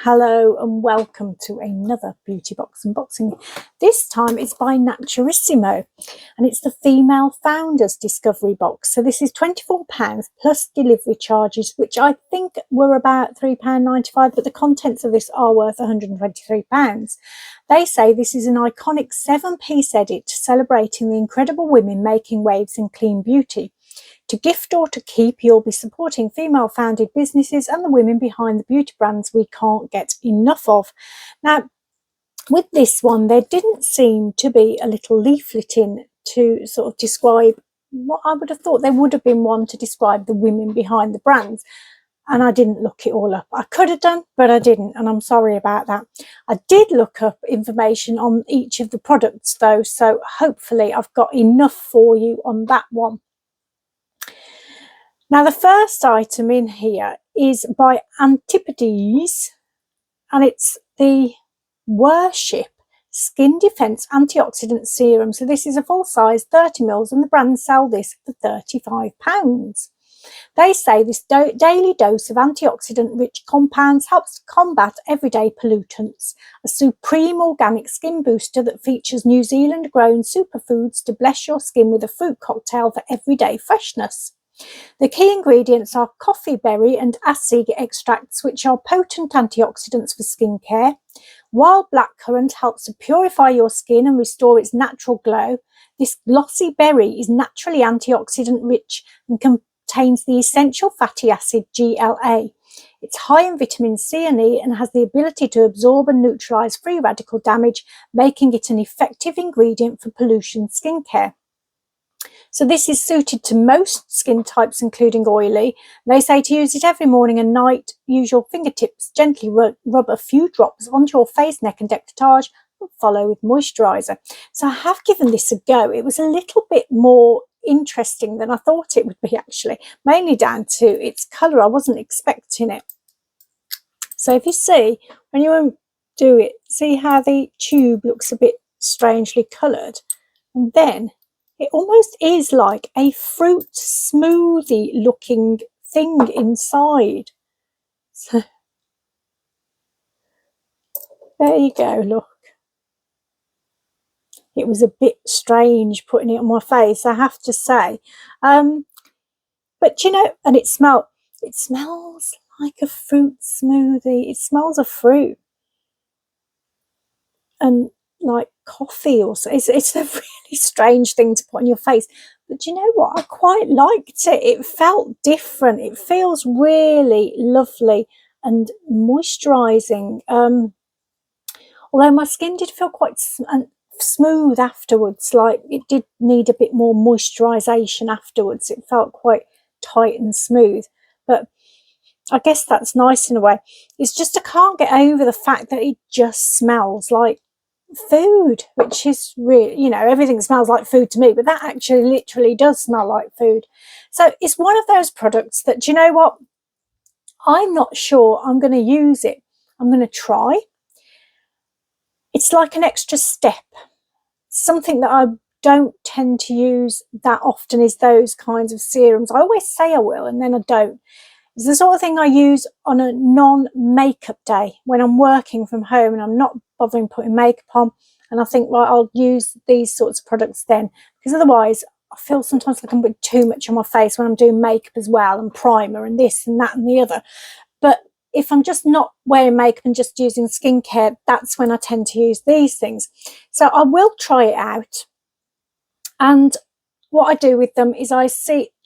Hello and welcome to another beauty box unboxing. This time it's by Naturisimo and it's the female founders discovery box. So this is £24 plus delivery charges, which I think were about £3.95, but the contents of this are worth £123. They say this is an iconic 7-piece edit celebrating the incredible women making waves in clean beauty. To gift or to keep, you'll be supporting female-founded businesses and the women behind the beauty brands we can't get enough of. Now, with this one, there didn't seem to be a little leaflet in to sort of describe what I would have thought there would have been one to describe the women behind the brands. And I didn't look it all up. I could have done, but I didn't, and I'm sorry about that. I did look up information on each of the products though, so hopefully I've got enough for you on that one. Now, the first item in here is by Antipodes, and it's the Worship Skin Defense Antioxidant Serum. So this is a full size 30ml, and the brand sell this for £35. They say this daily dose of antioxidant-rich compounds helps to combat everyday pollutants. A supreme organic skin booster that features New Zealand-grown superfoods to bless your skin with a fruit cocktail for everyday freshness. The key ingredients are coffee berry and acai extracts, which are potent antioxidants for skincare. Wild blackcurrant helps to purify your skin and restore its natural glow. This glossy berry is naturally antioxidant rich and contains the essential fatty acid GLA. It's high in vitamin C and E and has the ability to absorb and neutralize free radical damage, making it an effective ingredient for pollution skincare. So this is suited to most skin types, including oily. They say to use it every morning and night. Use your fingertips, gently rub a few drops onto your face, neck and décolletage, and follow with moisturiser. So I have given this a go. It was a little bit more interesting than I thought it would be, actually, mainly down to its colour. I wasn't expecting it. So if you see, when you do it, see how the tube looks a bit strangely coloured, and then it almost is like a fruit smoothie looking thing inside. So there you go, look. It was a bit strange putting it on my face, I have to say. But you know, and it smells like a fruit smoothie. It smells of fruit and like coffee or so. It's a really strange thing to put on your face, but you know what, I quite liked it. It felt different. It feels really lovely and moisturizing, although my skin did feel quite smooth afterwards. Like it did need a bit more moisturization afterwards. It felt quite tight and smooth, but I guess that's nice in a way. It's just I can't get over the fact that it just smells like food, which is really, you know, everything smells like food to me, but that actually literally does smell like food. So it's one of those products that, do you know what, I'm not sure I'm going to use it. I'm going to try. It's like an extra step, something that I don't tend to use that often is those kinds of serums. I always say I will and then I don't. It's the sort of thing I use on a non-makeup day when I'm working from home and I'm not bothering putting makeup on, and I think, well, I'll use these sorts of products then, because otherwise I feel sometimes like I'm putting too much on my face when I'm doing makeup as well, and primer and this and that and the other. But if I'm just not wearing makeup and just using skincare, that's when I tend to use these things. So I will try it out, and what I do with them is I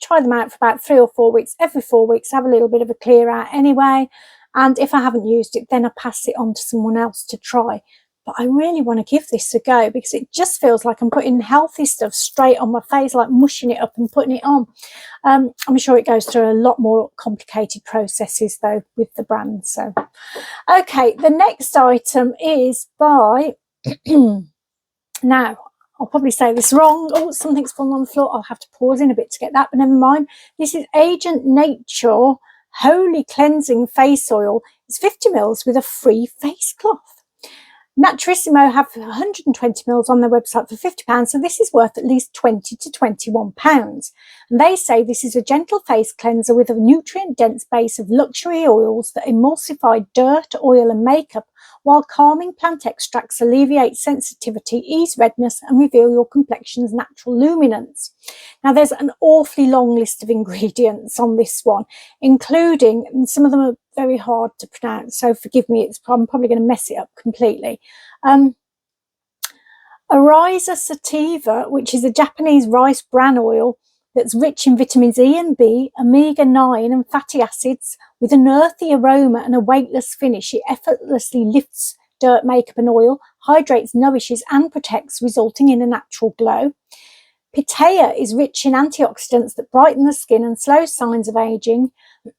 try them out for about 3 or 4 weeks. Every 4 weeks, have a little bit of a clear out anyway. And if I haven't used it, then I pass it on to someone else to try. But I really want to give this a go because it just feels like I'm putting healthy stuff straight on my face, like mushing it up and putting it on. I'm sure it goes through a lot more complicated processes though with the brand. So, okay, the next item is by, now, I'll probably say this wrong. Oh, something's fallen on the floor. I'll have to pause in a bit to get that, but never mind. This is Agent Nature Holy Cleansing Face Oil. It's 50ml with a free face cloth. Naturisimo have 120 mils on their website for £50, so this is worth at least £20 to £21. And they say this is a gentle face cleanser with a nutrient-dense base of luxury oils that emulsify dirt, oil and makeup, while calming plant extracts alleviate sensitivity, ease redness and reveal your complexion's natural luminance. Now there's an awfully long list of ingredients on this one, including, and some of them are very hard to pronounce, so forgive me, I'm probably going to mess it up completely. Ariza sativa, which is a Japanese rice bran oil that's rich in vitamins E and B, omega-9 and fatty acids, with an earthy aroma and a weightless finish. It effortlessly lifts dirt, makeup and oil, hydrates, nourishes and protects, resulting in a natural glow. Pitaya is rich in antioxidants that brighten the skin and slow signs of aging.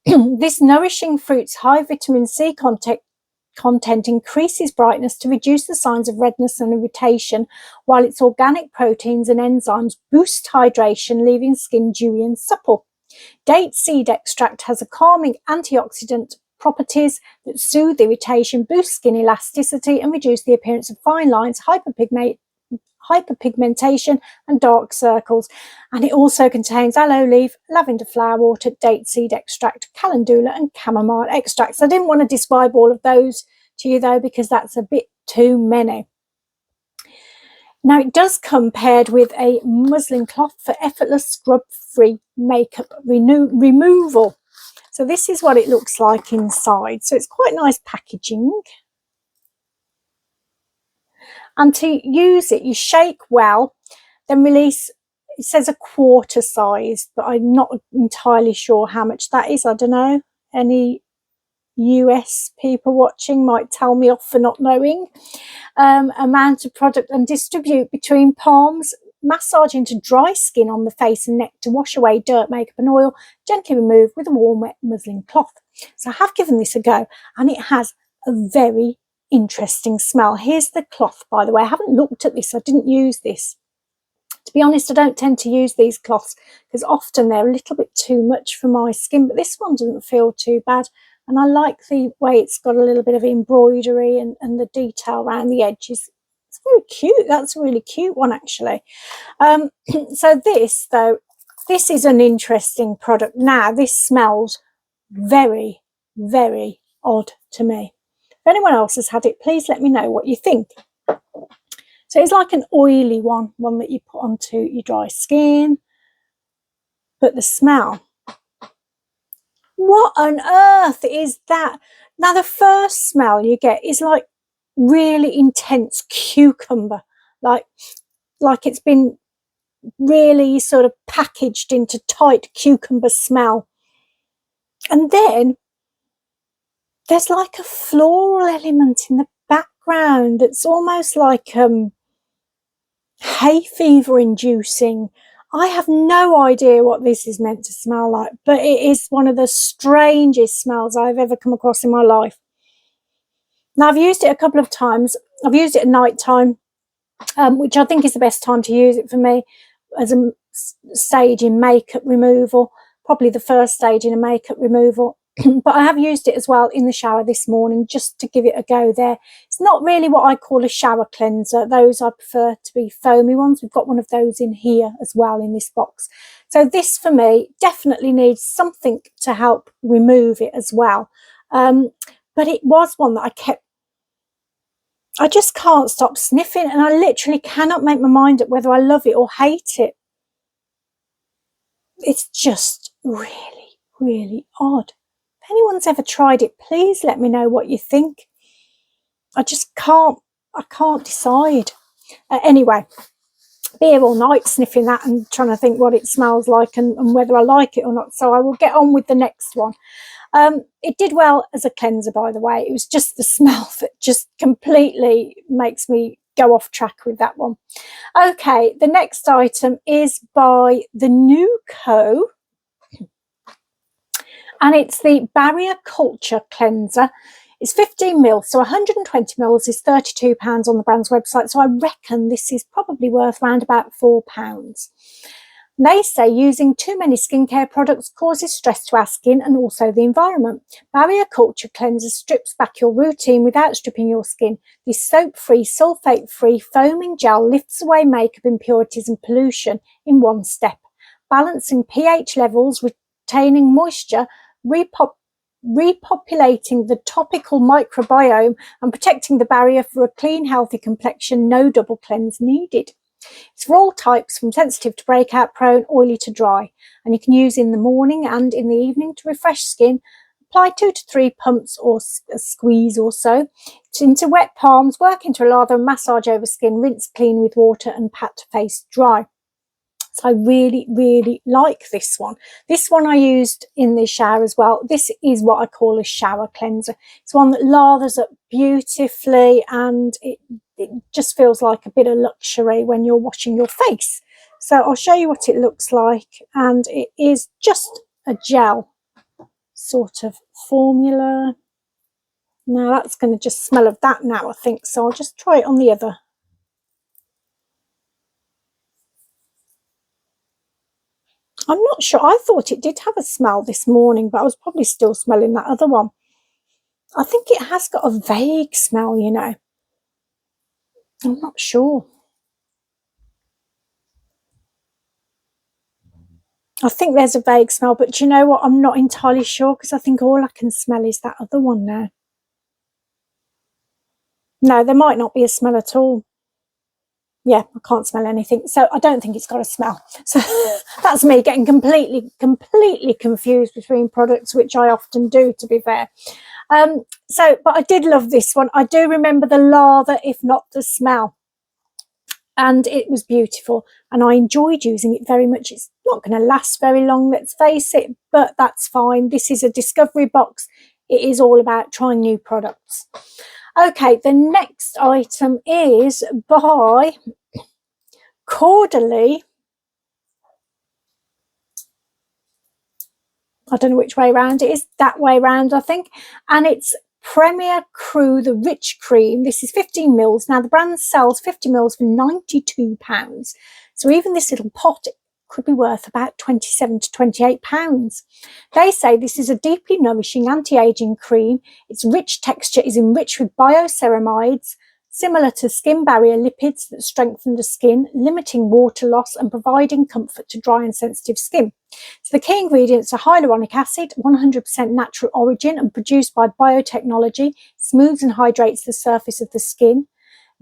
This nourishing fruit's high vitamin C content increases brightness to reduce the signs of redness and irritation, while its organic proteins and enzymes boost hydration, leaving skin dewy and supple. Date seed extract has a calming antioxidant properties that soothe irritation, boost skin elasticity and reduce the appearance of fine lines, hyperpigmentation and dark circles. And it also contains aloe leaf, lavender flower water, date seed extract, calendula and chamomile extracts. I didn't want to describe all of those to you though, because that's a bit too many. Now it does come paired with a muslin cloth for effortless scrub-free makeup removal. So this is what it looks like inside. So it's quite nice packaging. And to use it, you shake well, then release. It says a quarter size, but I'm not entirely sure how much that is. I don't know. Any US people watching might tell me off for not knowing. Amount of product and distribute between palms. Massage into dry skin on the face and neck to wash away dirt, makeup and oil. Gently remove with a warm, wet muslin cloth. So I have given this a go, and it has a very interesting smell. Here's the cloth, by the way. I haven't looked at this. I didn't use this. To be honest, I don't tend to use these cloths because often they're a little bit too much for my skin, but this one doesn't feel too bad. And I like the way it's got a little bit of embroidery and the detail around the edges. It's very cute. That's a really cute one, actually. So this, though, this is an interesting product. Now, this smells very, very odd to me. If anyone else has had it, please let me know what you think. So it's like an oily one that you put onto your dry skin. But the smell, what on earth is that? Now, the first smell you get is like really intense cucumber, like it's been really sort of packaged into tight cucumber smell. And then there's like a floral element in the background that's almost like hay fever inducing. I have no idea what this is meant to smell like, but it is one of the strangest smells I've ever come across in my life. Now, I've used it a couple of times. I've used it at night time, which I think is the best time to use it for me as a stage in makeup removal, probably the first stage in a makeup removal. But I have used it as well in the shower this morning just to give it a go there. It's not really what I call a shower cleanser. Those I prefer to be foamy ones. We've got one of those in here as well in this box. So this for me definitely needs something to help remove it as well. But it was one that I just can't stop sniffing, and I literally cannot make my mind up whether I love it or hate it. It's just really, really odd. If anyone's ever tried it, please let me know what you think. I can't decide. Anyway, be here all night sniffing that and trying to think what it smells like and whether I like it or not. So I will get on with the next one. It did well as a cleanser, by the way. It was just the smell that just completely makes me go off track with that one. Okay, the next item is by the Nuco, and it's the Barrier Culture Cleanser. It's 15 mils, so 120 mils is £32 on the brand's website. So I reckon this is probably worth around about £4. They say using too many skincare products causes stress to our skin and also the environment. Barrier Culture Cleanser strips back your routine without stripping your skin. This soap-free, sulfate-free foaming gel lifts away makeup impurities and pollution in one step, balancing pH levels, retaining moisture, repopulating the topical microbiome and protecting the barrier for a clean, healthy complexion. No double cleanse needed. It's for all types, from sensitive to breakout prone, oily to dry, and you can use in the morning and in the evening to refresh skin. Apply 2 to 3 pumps or a squeeze or so into wet palms, work into a lather and massage over skin, rinse clean with water and pat face dry. So I really, really like this one. This one I used in the shower as well. This is what I call a shower cleanser. It's one that lathers up beautifully, and it just feels like a bit of luxury when you're washing your face. So I'll show you what it looks like, and it is just a gel sort of formula. Now that's going to just smell of that now, I think, so I'll just try it on the other. I'm not sure. I thought it did have a smell this morning, but I was probably still smelling that other one. I think it has got a vague smell, you know. I'm not sure. I think there's a vague smell, but do you know what? I'm not entirely sure, because I think all I can smell is that other one now. No, there might not be a smell at all. Yeah, I can't smell anything, so I don't think it's got a smell. So that's me getting completely confused between products, which I often do, to be fair. But I did love this one. I do remember the lather, if not the smell, and it was beautiful, and I enjoyed using it very much. It's not going to last very long, let's face it, but that's fine. This is a discovery box. It is all about trying new products. Okay, the next item is by Caudalie. I don't know which way around it is. That way around, I think. And it's Premier Cru, the Rich Cream. This is 15 mils. Now, the brand sells 50 mils for £92. So even this little pot could be worth about £27 to £28. They say this is a deeply nourishing anti-aging cream. Its rich texture is enriched with bioceramides, similar to skin barrier lipids that strengthen the skin, limiting water loss and providing comfort to dry and sensitive skin. So the key ingredients are hyaluronic acid, 100% natural origin and produced by biotechnology, smooths and hydrates the surface of the skin.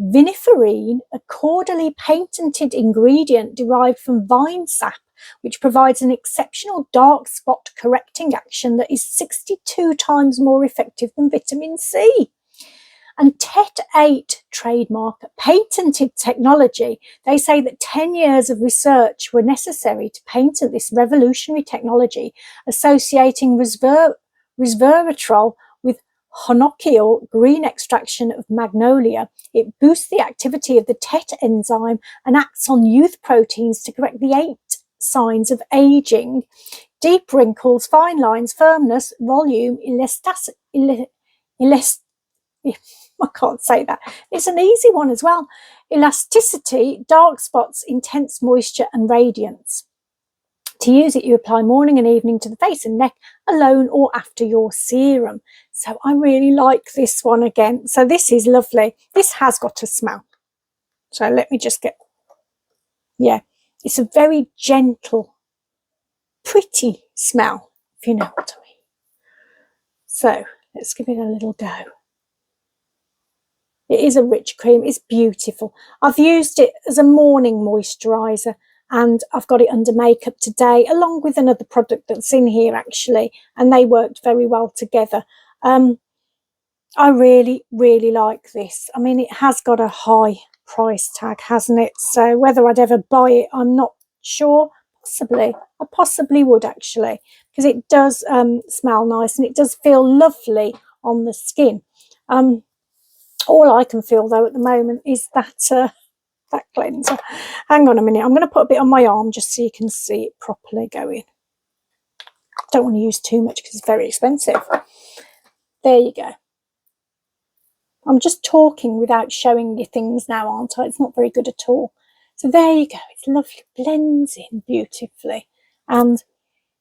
Viniferine, a Caudalie patented ingredient derived from vine sap, which provides an exceptional dark spot correcting action that is 62 times more effective than vitamin C. And TET8 trademark, patented technology. They say that 10 years of research were necessary to patent this revolutionary technology, associating resveratrol with honocchial green extraction of magnolia. It boosts the activity of the TET enzyme and acts on youth proteins to correct the 8 signs of aging: deep wrinkles, fine lines, firmness, volume, I can't say that. It's an easy one as well. Elasticity, dark spots, intense moisture and radiance. To use it, you apply morning and evening to the face and neck alone or after your serum. So I really like this one again. So this is lovely. This has got a smell. So let me just get, yeah, it's a very gentle, pretty smell, if you know what I mean. So let's give it a little go. It is a rich cream. It's beautiful. I've used it as a morning moisturiser, and I've got it under makeup today, along with another product that's in here actually, and they worked very well together. I really, really like this. I mean, it has got a high price tag, hasn't it? So whether I'd ever buy it, I'm not sure. Possibly. I possibly would actually, because it does smell nice and it does feel lovely on the skin. All I can feel though at the moment is that that cleanser. Hang on a minute, I'm going to put a bit on my arm just so you can see it properly going. Don't want to use too much because it's very expensive. There you go. I'm just talking without showing you things now, aren't I? It's not very good at all. So there you go, it's lovely, blends in beautifully, and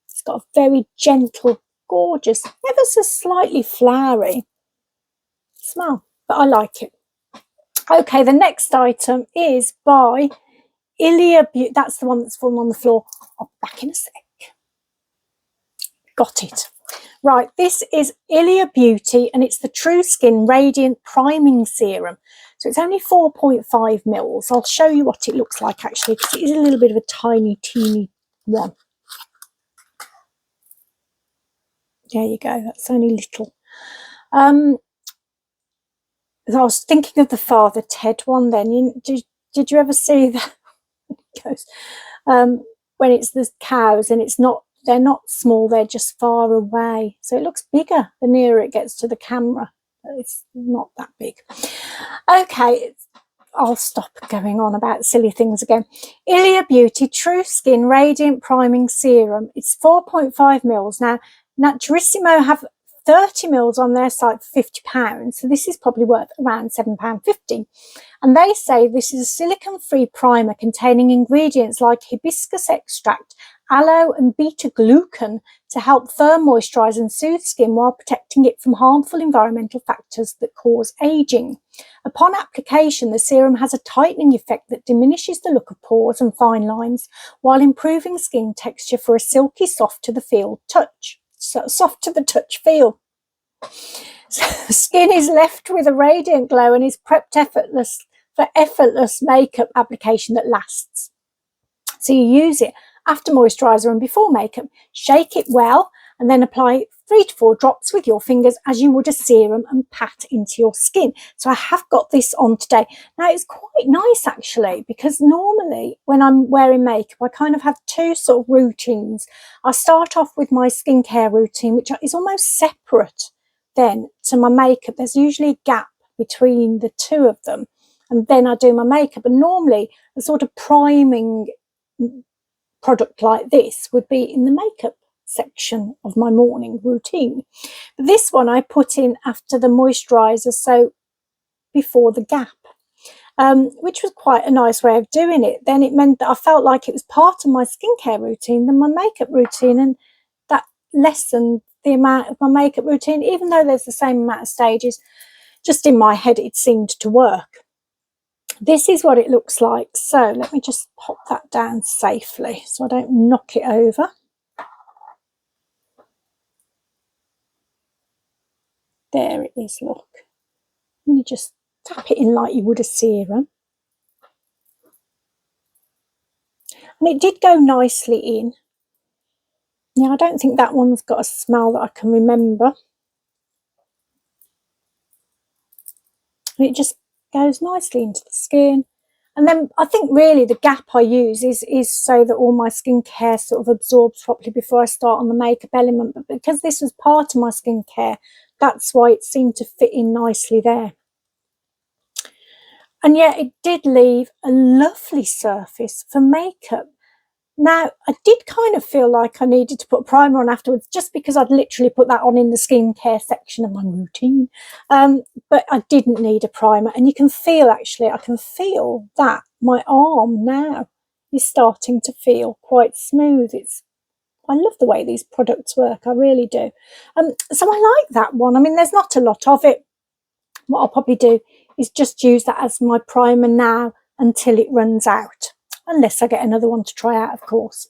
it's got a very gentle, gorgeous, ever so slightly flowery smell, but I like it. Okay, the next item is by Ilia Beauty. That's the one that's fallen on the floor. I'll be back in a sec. Got it. Right, this is Ilia Beauty, and it's the True Skin Radiant Priming Serum. So it's only 4.5 mils. I'll show you what it looks like actually, because it is a little bit of a tiny, teeny one. There you go, that's only little. I was thinking of the Father Ted one then. Did you ever see that? It goes, when it's the cows, and they're not small, they're just far away. So it looks bigger the nearer it gets to the camera. But it's not that big. Okay, I'll stop going on about silly things again. Ilia Beauty True Skin Radiant Priming Serum. It's 4.5 mils. Now, Naturisimo have 30 mils on their site for £50, so this is probably worth around £7.50. And they say this is a silicone-free primer containing ingredients like hibiscus extract, aloe and beta-glucan to help firm, moisturise and soothe skin while protecting it from harmful environmental factors that cause ageing. Upon application, the serum has a tightening effect that diminishes the look of pores and fine lines while improving skin texture for a silky, soft to the touch feel. So skin is left with a radiant glow and is prepped for effortless makeup application that lasts. So you use it after moisturiser and before makeup. Shake it well and then apply 3 to 4 drops with your fingers as you would a serum and pat into your skin. So I have got this on today. Now it's quite nice actually, because normally when I'm wearing makeup I kind of have two sort of routines. I start off with my skincare routine, which is almost separate then to my makeup. There's usually a gap between the two of them, and then I do my makeup. And normally a sort of priming product like this would be in the makeup section of my morning routine. But this one I put in after the moisturiser, so before the gap, which was quite a nice way of doing it. Then it meant that I felt like it was part of my skincare routine than my makeup routine, and that lessened the amount of my makeup routine, even though there's the same amount of stages. Just in my head it seemed to work. This is what it looks like. So let me just pop that down safely so I don't knock it over. There it is, look. And you just tap it in like you would a serum. And it did go nicely in. Yeah, I don't think that one's got a smell that I can remember. And it just goes nicely into the skin. And then I think really the gap I use is so that all my skincare sort of absorbs properly before I start on the makeup element. But because this was part of my skincare, that's why it seemed to fit in nicely there. And yet it did leave a lovely surface for makeup. Now, I did kind of feel like I needed to put a primer on afterwards, just because I'd literally put that on in the skincare section of my routine. But I didn't need a primer. And you can feel, actually, I can feel that my arm now is starting to feel quite smooth. I love the way these products work. I really do. So I like that one. I mean, there's not a lot of it. What I'll probably do is just use that as my primer now until it runs out. Unless I get another one to try out, of course.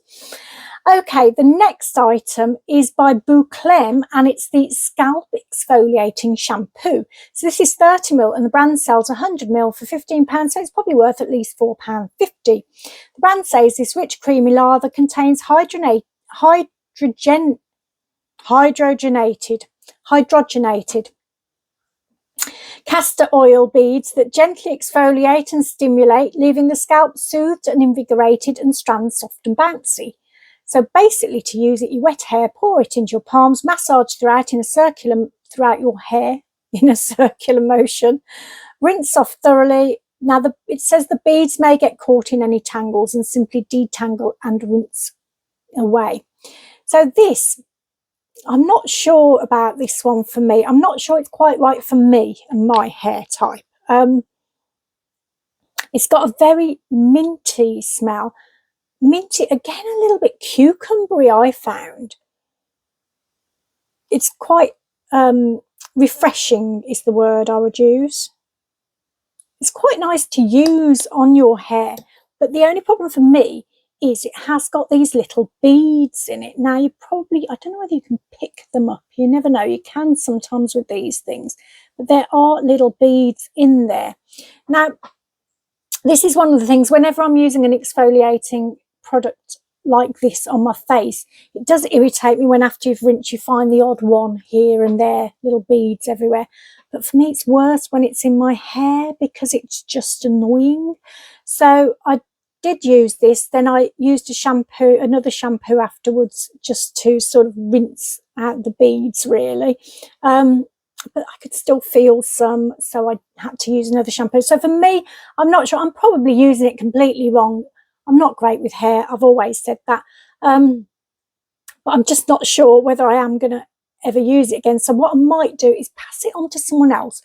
Okay, the next item is by Buklem, and it's the Scalp Exfoliating Shampoo. So this is 30 ml and the brand sells 100 ml for £15, so it's probably worth at least £4.50. The brand says this rich creamy lather contains hydrogenated castor oil beads that gently exfoliate and stimulate, leaving the scalp soothed and invigorated and strands soft and bouncy. So basically, to use it, you wet hair, pour it into your palms, massage throughout your hair in a circular motion, rinse off thoroughly. Now it says the beads may get caught in any tangles, and simply detangle and rinse away. So this, I'm not sure about this one for me. I'm not sure it's quite right for me and my hair type. It's got a very minty smell. Minty, again, a little bit cucumbery, I found. It's quite refreshing is the word I would use. It's quite nice to use on your hair, but the only problem for me is it has got these little beads in it. Now, you probably, I don't know whether you can pick them up. You never know. You can sometimes with these things, but there are little beads in there. Now, this is one of the things, whenever I'm using an exfoliating product like this on my face, it does irritate me when after you've rinsed you find the odd one here and there, little beads everywhere. But for me, it's worse when it's in my hair because it's just annoying. So I did use this. Then I used another shampoo afterwards, just to sort of rinse out the beads, really. But I could still feel some, so I had to use another shampoo. So for me, I'm not sure. I'm probably using it completely wrong. I'm not great with hair. I've always said that. But I'm just not sure whether I am going to ever use it again. So what I might do is pass it on to someone else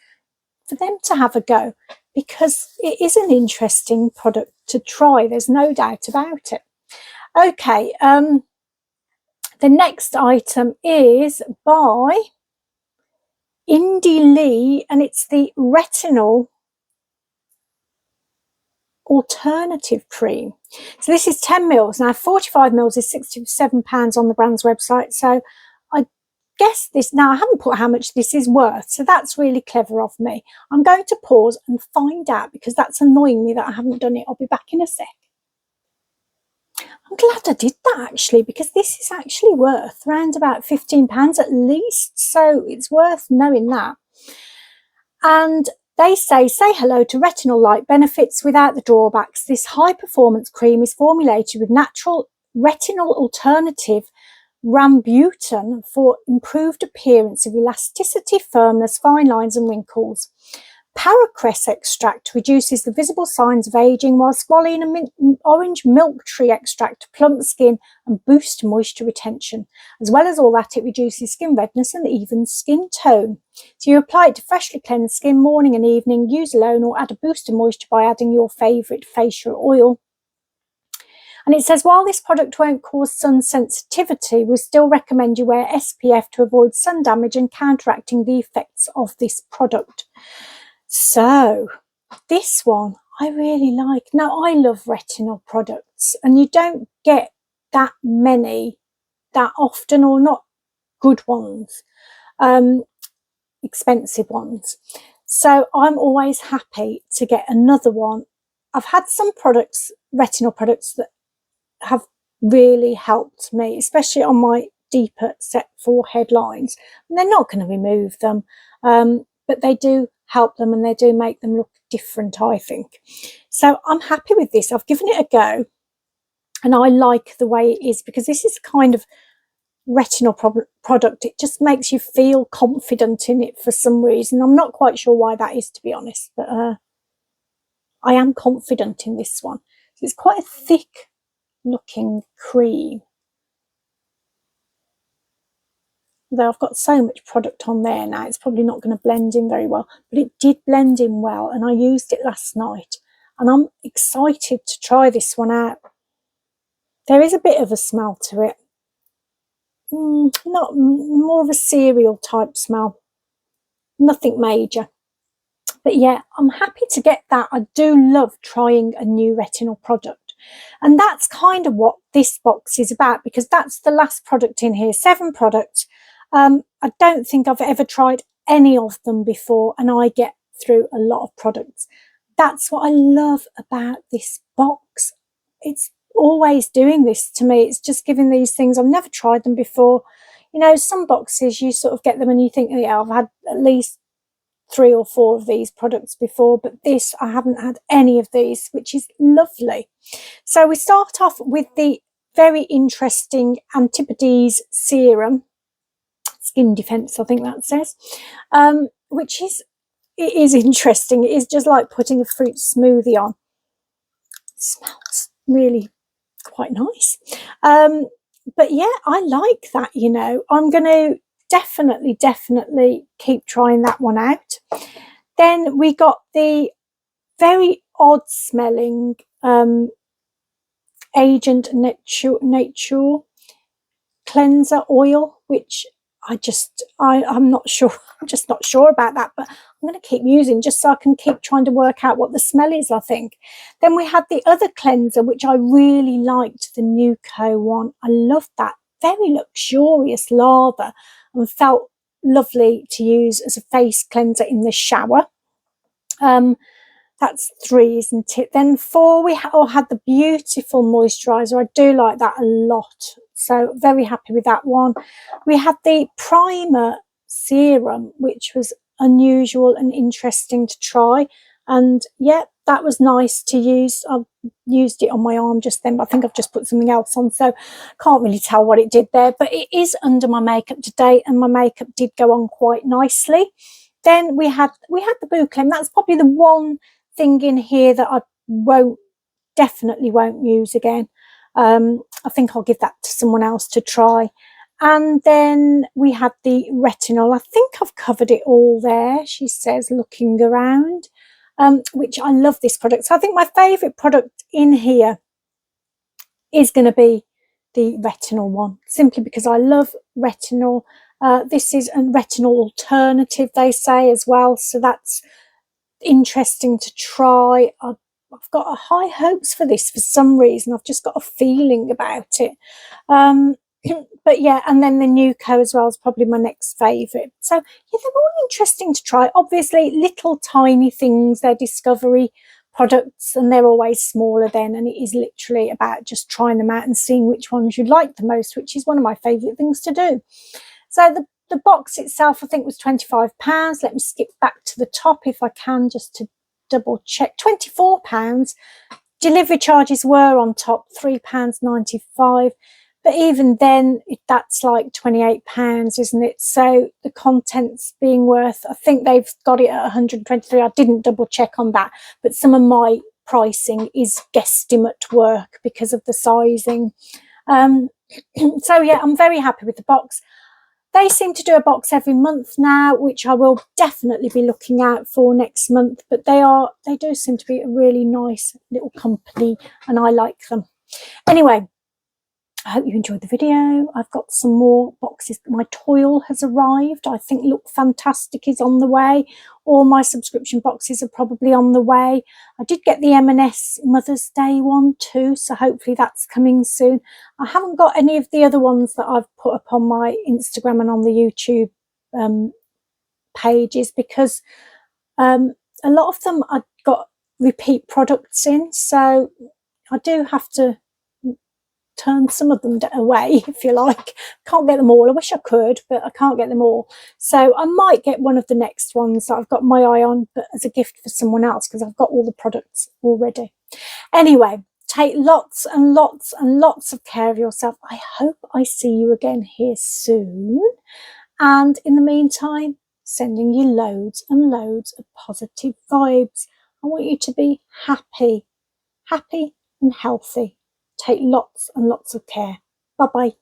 for them to have a go, because it is an interesting product to try. There's no doubt about it. Okay, the next item is by Lee, and it's the Retinol Alternative Cream. So this is 10 mils. Now, 45 mils is £67 on the brand's website. So I guess this, now I haven't put how much this is worth, so that's really clever of me. I'm going to pause and find out, because that's annoying me that I haven't done it. I'll be back in a sec. I'm glad I did that, actually, because this is actually worth around about £15 at least, so it's worth knowing that. And they say hello to retinol-like benefits without the drawbacks. This high-performance cream is formulated with natural retinol alternative rambutan for improved appearance of elasticity, firmness, fine lines and wrinkles. Paracress extract reduces the visible signs of aging, while squalene and orange milk tree extract to plump skin and boost moisture retention. As well as all that, it reduces skin redness and evens skin tone. So you apply it to freshly cleansed skin morning and evening, use alone, or add a boost of moisture by adding your favourite facial oil. And it says, while this product won't cause sun sensitivity, we still recommend you wear SPF to avoid sun damage and counteracting the effects of this product. So this one I really like. Now, I love retinol products, and you don't get that many that often, or not good ones, expensive ones. So I'm always happy to get another one. I've had some products, retinol products, that have really helped me, especially on my deeper set forehead lines. And they're not going to remove them, but they do help them, and they do make them look different, I think. So I'm happy with this. I've given it a go, and I like the way it is, because this is kind of retinol product. It just makes you feel confident in it for some reason. I'm not quite sure why that is, to be honest, but I am confident in this one. So it's quite a thick looking cream, though I've got so much product on there now, it's probably not going to blend in very well, but it did blend in well, and I used it last night, and I'm excited to try this one out. There is a bit of a smell to it, not more of a cereal type smell, nothing major. But yeah, I'm happy to get that. I do love trying a new retinol product, and that's kind of what this box is about, because that's the last product in here. 7 products. I don't think I've ever tried any of them before, and I get through a lot of products. That's what I love about this box. It's always doing this to me. It's just giving these things. I've never tried them before. You know, some boxes you sort of get them and you think, oh, yeah, I've had at least 3 or 4 of these products before, but this, I haven't had any of these, which is lovely. So we start off with the very interesting Antipodes serum, skin defense, I think that says, which is, it is interesting. It is just like putting a fruit smoothie on. It smells really quite nice. But yeah, I like that, you know. I'm going to definitely keep trying that one out. Then we got the very odd smelling Agent Nature cleanser oil, which I'm not sure. I'm just not sure about that, but I'm going to keep using just so I can keep trying to work out what the smell is, I think. Then we had the other cleanser, which I really liked, the Nuco one. I loved that. Very luxurious lather and felt lovely to use as a face cleanser in the shower. That's 3, isn't it? Then 4, we had the beautiful moisturizer. I do like that a lot, so very happy with that one. We had the primer serum, which was unusual and interesting to try, and yeah, that was nice to use. I've used it on my arm just then, but I think I've just put something else on, so can't really tell what it did there, but it is under my makeup today, and my makeup did go on quite nicely. Then we had the Buklem. That's probably the one thing in here that I definitely won't use again. I think I'll give that to someone else to try. And then we had the retinol. I think I've covered it all there, she says, looking around, which I love this product. So I think my favourite product in here is going to be the retinol one, simply because I love retinol. This is a retinol alternative, they say, as well, so that's interesting to try. I've got high hopes for this for some reason. I've just got a feeling about it. But yeah, and then the Nuco as well is probably my next favourite. So yeah, they're all interesting to try. Obviously, little tiny things. They're Discovery products, and they're always smaller then, and it is literally about just trying them out and seeing which ones you like the most, which is one of my favourite things to do. So the box itself, I think, was £25. Let me skip back to the top if I can, just to double check. £24. Delivery charges were on top, £3.95. But even then, that's like £28, isn't it? So the contents being worth, I think they've got it at 123. I didn't double check on that, but some of my pricing is guesstimate work because of the sizing. So yeah, I'm very happy with the box. They seem to do a box every month now, which I will definitely be looking out for next month. But they do seem to be a really nice little company, and I like them. Anyway, I hope you enjoyed the video. I've got some more boxes. My toil has arrived. I think Look Fantastic is on the way. All my subscription boxes are probably on the way. I did get the M&S Mother's Day one too, so hopefully that's coming soon. I haven't got any of the other ones that I've put up on my Instagram and on the YouTube pages, because a lot of them I've got repeat products in, so I do have to turn some of them away, if you like. Can't get them all. I wish I could, but I can't get them all. So I might get one of the next ones that I've got my eye on, but as a gift for someone else, because I've got all the products already. Anyway, take lots and lots and lots of care of yourself. I hope I see you again here soon. And in the meantime, sending you loads and loads of positive vibes. I want you to be happy and healthy. Take lots and lots of care. Bye-bye.